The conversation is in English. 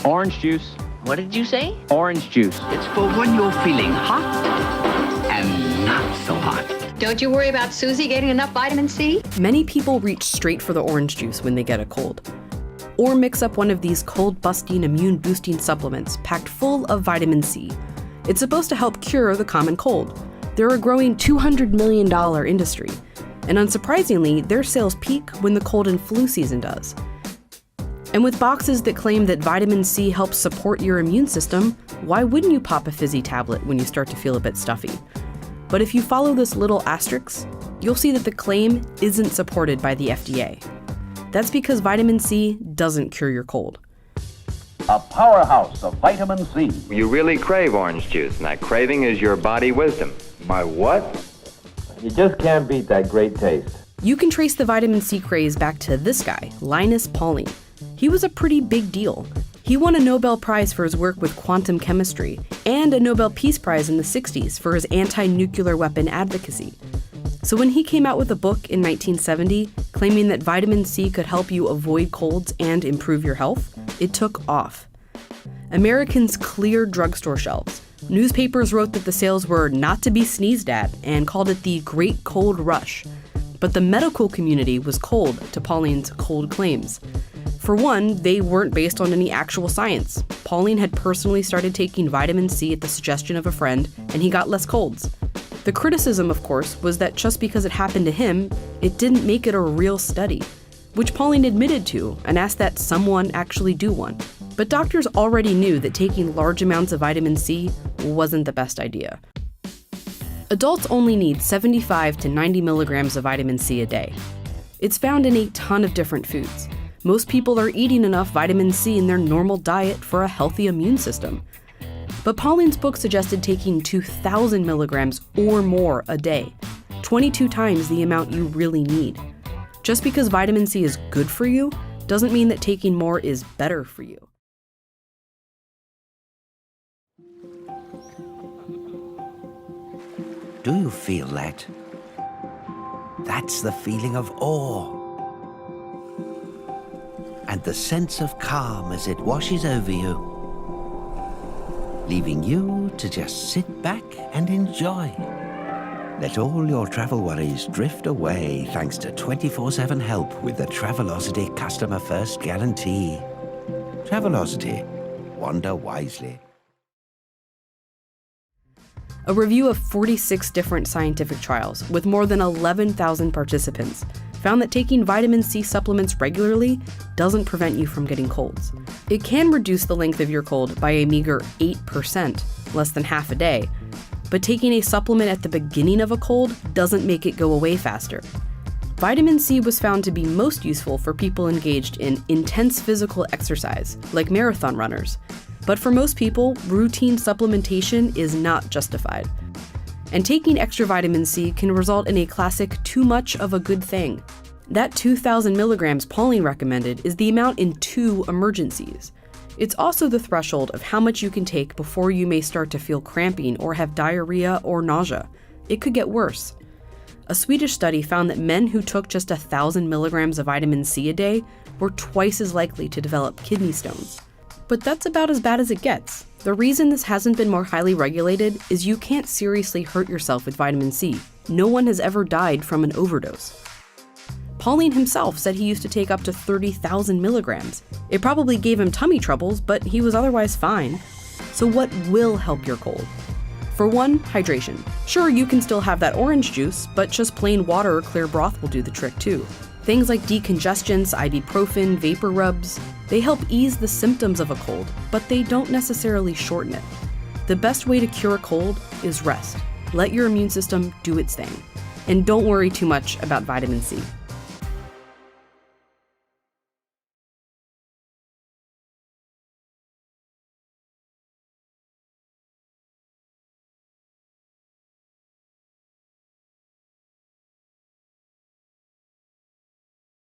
Orange juice. What did you say? Orange juice. It's for when you're feeling hot and not so hot. Don't you worry about Susie getting enough vitamin C? Many people reach straight for the orange juice when they get a cold. Or mix up one of these cold-busting, immune-boosting supplements packed full of vitamin C. It's supposed to help cure the common cold. They're a growing $200 million industry. And unsurprisingly, their sales peak when the cold and flu season does. And with boxes that claim that vitamin C helps support your immune system, why wouldn't you pop a fizzy tablet when you start to feel a bit stuffy? But if you follow this little asterisk, you'll see that the claim isn't supported by the FDA. That's because vitamin C doesn't cure your cold. A powerhouse of vitamin C. You really crave orange juice, and that craving is your body wisdom. My what? You just can't beat that great taste. You can trace the vitamin C craze back to this guy, Linus Pauling. He was a pretty big deal. He won a Nobel Prize for his work with quantum chemistry and a Nobel Peace Prize in the 60s for his anti-nuclear weapon advocacy. So when he came out with a book in 1970 claiming that vitamin C could help you avoid colds and improve your health, it took off. Americans cleared drugstore shelves. Newspapers wrote that the sales were not to be sneezed at and called it the Great Cold Rush. But the medical community was cold to Pauling's cold claims. For one, they weren't based on any actual science. Pauling had personally started taking vitamin C at the suggestion of a friend, and he got less colds. The criticism, of course, was that just because it happened to him, it didn't make it a real study, which Pauling admitted to and asked that someone actually do one. But doctors already knew that taking large amounts of vitamin C wasn't the best idea. Adults only need 75 to 90 milligrams of vitamin C a day. It's found in a ton of different foods. Most people are eating enough vitamin C in their normal diet for a healthy immune system. But Pauling's book suggested taking 2,000 milligrams or more a day, 22 times the amount you really need. Just because vitamin C is good for you doesn't mean that taking more is better for you. Do you feel that? That's the feeling of awe. And the sense of calm as it washes over you, leaving you to just sit back and enjoy. Let all your travel worries drift away thanks to 24/7 help with the Travelocity Customer First Guarantee. Travelocity. Wander wisely. A review of 46 different scientific trials with more than 11,000 participants found that taking vitamin C supplements regularly doesn't prevent you from getting colds. It can reduce the length of your cold by a meager 8%, less than half a day, but taking a supplement at the beginning of a cold doesn't make it go away faster. Vitamin C was found to be most useful for people engaged in intense physical exercise, like marathon runners. But for most people, routine supplementation is not justified. And taking extra vitamin C can result in a classic too much of a good thing. That 2,000 milligrams Pauling recommended is the amount in 2 emergencies. It's also the threshold of how much you can take before you may start to feel cramping or have diarrhea or nausea. It could get worse. A Swedish study found that men who took just 1,000 milligrams of vitamin C a day were twice as likely to develop kidney stones. But that's about as bad as it gets. The reason this hasn't been more highly regulated is you can't seriously hurt yourself with vitamin C. No one has ever died from an overdose. Pauling himself said he used to take up to 30,000 milligrams. It probably gave him tummy troubles, but he was otherwise fine. So what will help your cold? For one, hydration. Sure, you can still have that orange juice, but just plain water or clear broth will do the trick too. Things like decongestants, ibuprofen, vapor rubs, they help ease the symptoms of a cold, but they don't necessarily shorten it. The best way to cure a cold is rest. Let your immune system do its thing. And don't worry too much about vitamin C.